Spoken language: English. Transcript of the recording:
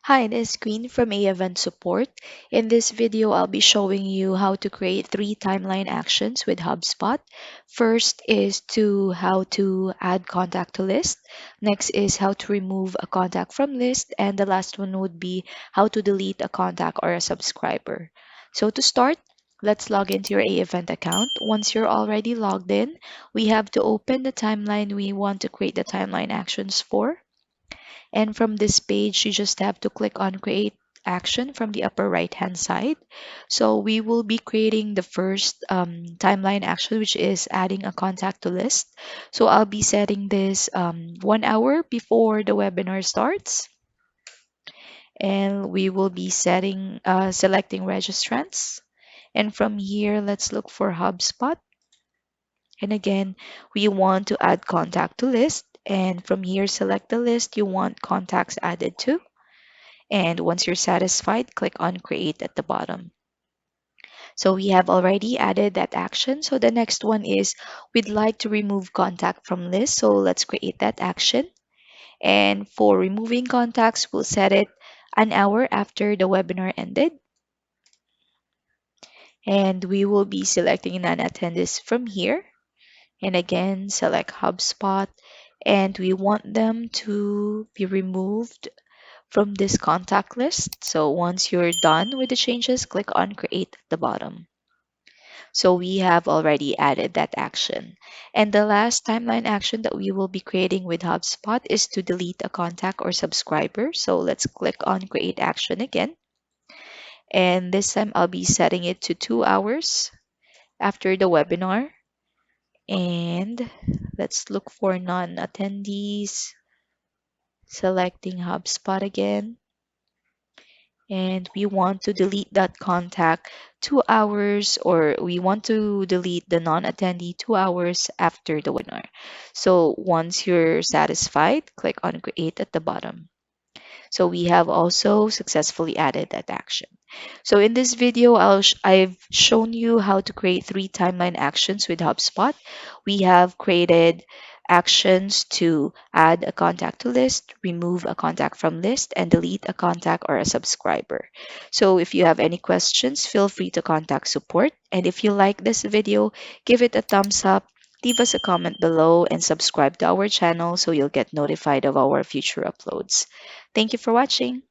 Hi, this is Queen from AEvent Support. In this video, I'll be showing you how to create three timeline actions with HubSpot. First is how to add contact to list. Next is how to remove a contact from list. And the last one would be how to delete a contact or a subscriber. So to start, let's log into your AEvent account. Once you're already logged in, we have to open the timeline we want to create the timeline actions for. And from this page, you just have to click on create action from the upper right hand side. So we will be creating the first timeline action, which is adding a contact to list. So I'll be setting this 1 hour before the webinar starts. And we will be selecting registrants. And from here, let's look for HubSpot. And again, we want to add contact to list. And from here, select the list you want contacts added to. And once you're satisfied, click on create at the bottom. So we have already added that action. So the next one is we'd like to remove contact from list. So let's create that action. And for removing contacts, we'll set it an hour after the webinar ended. And we will be selecting non-attendees from here. And again, select HubSpot. And we want them to be removed from this contact list. So once you're done with the changes, click on create at the bottom. So we have already added that action. And the last timeline action that we will be creating with HubSpot is to delete a contact or subscriber. So let's click on create action again. And this time I'll be setting it to 2 hours after the webinar. And let's look for non-attendees, selecting HubSpot again. And we want to delete that contact 2 hours, or we want to delete the non-attendee 2 hours after the webinar. So once you're satisfied, click on create at the bottom. So we have also successfully added that action. So in this video, I've shown you how to create three timeline actions with HubSpot. We have created actions to add a contact to list, remove a contact from list, and delete a contact or a subscriber. So if you have any questions, feel free to contact support. And if you like this video, give it a thumbs up, leave us a comment below, and subscribe to our channel so you'll get notified of our future uploads. Thank you for watching.